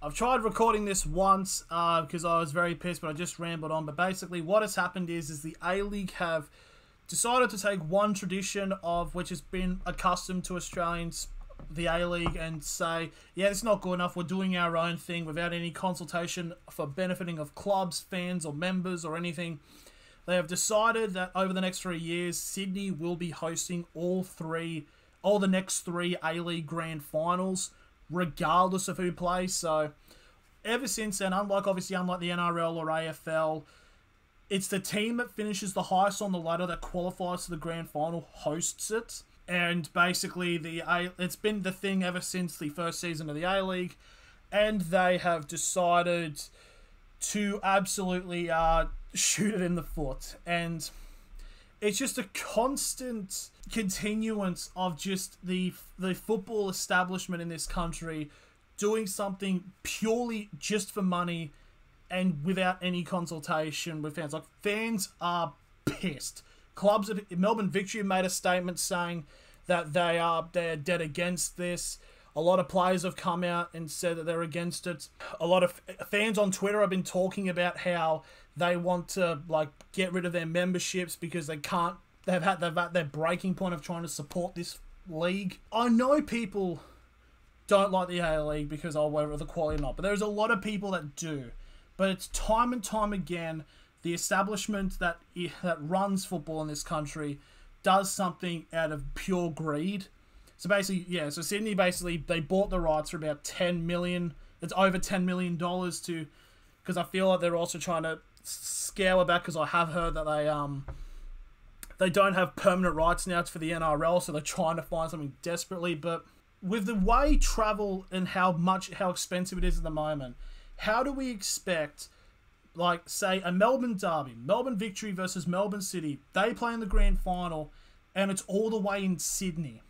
I've tried recording this once because I was very pissed, but I just rambled on. But basically what has happened is the A-League have decided to take one tradition of which has been accustomed to Australians, the A-League, and say, yeah, it's not good enough. We're doing our own thing without any consultation for benefiting of clubs, fans, or members or anything. They have decided that over the next 3 years, Sydney will be hosting all the next three A-League Grand Finals, regardless of who plays. So ever since then, unlike the NRL or AFL, it's the team that finishes the highest on the ladder that qualifies to the Grand Final hosts it. And basically, it's been the thing ever since the first season of the A-League. And they have decided to absolutely shoot it in the foot. And it's just a constant continuance of just the football establishment in this country doing something purely just for money and without any consultation with fans. Like, fans are pissed. Melbourne Victory made a statement saying that they're dead against this. A lot of players have come out and said that they're against it. A lot of fans on Twitter have been talking about how they want to get rid of their memberships because they've at their breaking point of trying to support this league. I know people don't like the A-League because whether the quality or not, but there's a lot of people that do. But it's time and time again, the establishment that runs football in this country does something out of pure greed. So basically, so Sydney they bought the rights for about $10 million. It's over $10 million because I feel like they're also trying to scale it back because I have heard that they don't have permanent rights now for the NRL, so they're trying to find something desperately. But with the way travel and how expensive it is at the moment, how do we expect, say, a Melbourne derby, Melbourne Victory versus Melbourne City, they play in the grand final, and it's all the way in Sydney?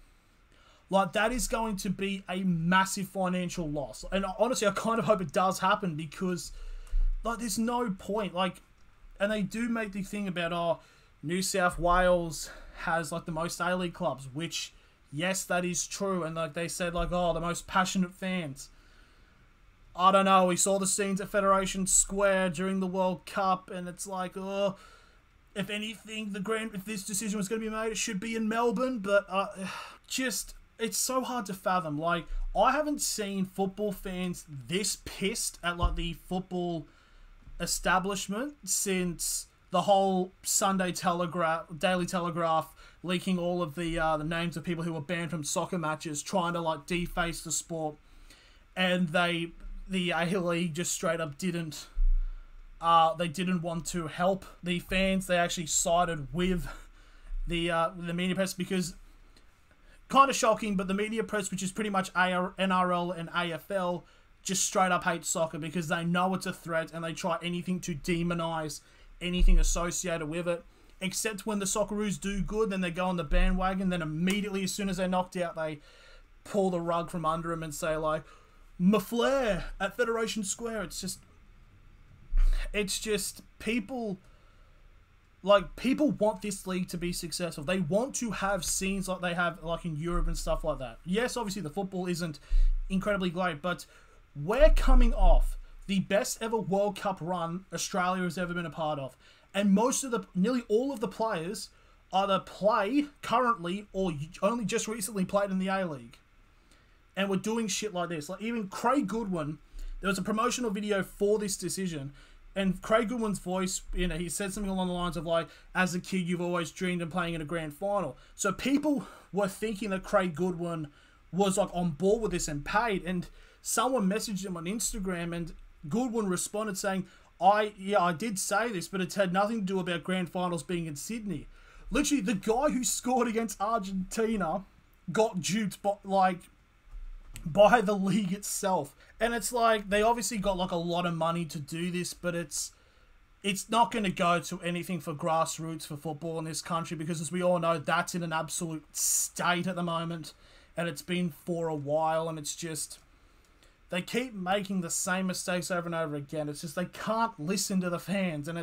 That is going to be a massive financial loss. And honestly, I kind of hope it does happen because, there's no point. And they do make the thing about, New South Wales has, the most A-League clubs, which, yes, that is true. And, they said, the most passionate fans. I don't know. We saw the scenes at Federation Square during the World Cup, and it's if anything, if this decision was going to be made, it should be in Melbourne. But it's so hard to fathom. I haven't seen football fans this pissed at the football establishment since the whole Daily Telegraph leaking all of the names of people who were banned from soccer matches, trying to deface the sport, and the A-League just straight up didn't want to help the fans. They actually sided with the media press because, kind of shocking, but the media press, which is pretty much NRL and AFL, just straight up hate soccer because they know it's a threat and they try anything to demonize anything associated with it. Except when the Socceroos do good, then they go on the bandwagon. Then immediately, as soon as they're knocked out, they pull the rug from under them and say "Maflair at Federation Square." It's just people. People want this league to be successful. They want to have scenes like they have in Europe and stuff like that. Yes, obviously the football isn't incredibly great, but we're coming off the best ever World Cup run Australia has ever been a part of. And nearly all of the players either play currently or only just recently played in the A-League. And we're doing shit like this. Even Craig Goodwin, there was a promotional video for this decision, and Craig Goodwin's voice, he said something along the lines of as a kid, you've always dreamed of playing in a grand final. So people were thinking that Craig Goodwin was on board with this and paid. And someone messaged him on Instagram, and Goodwin responded saying, I did say this, but it's had nothing to do about grand finals being in Sydney. Literally, the guy who scored against Argentina got duped by the league itself. And it's they obviously got a lot of money to do this, but it's not going to go to anything for grassroots for football in this country because, as we all know, that's in an absolute state at the moment, and it's been for a while, and it's just they keep making the same mistakes over and over again. It's just they can't listen to the fans, and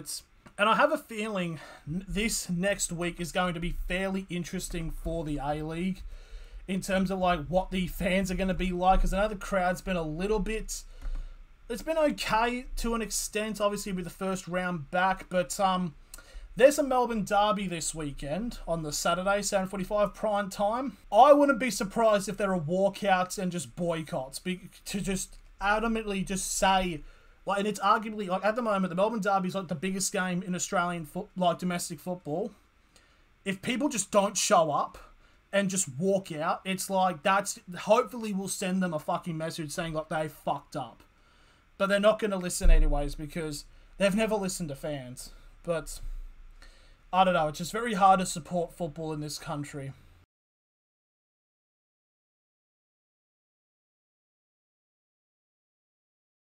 I have a feeling this next week is going to be fairly interesting for the A-League in terms of what the fans are going to be like, because I know the crowd's been a little bit it's been okay to an extent, obviously with the first round back, but there's a Melbourne derby this weekend on the Saturday, 7:45 prime time. I wouldn't be surprised if there are walkouts and just boycotts to just adamantly just say, like, and it's arguably, like, at the moment, the Melbourne derby is like the biggest game in Australian domestic football. If people just don't show up and just walk out, it's like, that's hopefully will send them a fucking message saying, like, they fucked up. But they're not going to listen anyways because they've never listened to fans. But I don't know, it's just very hard to support football in this country.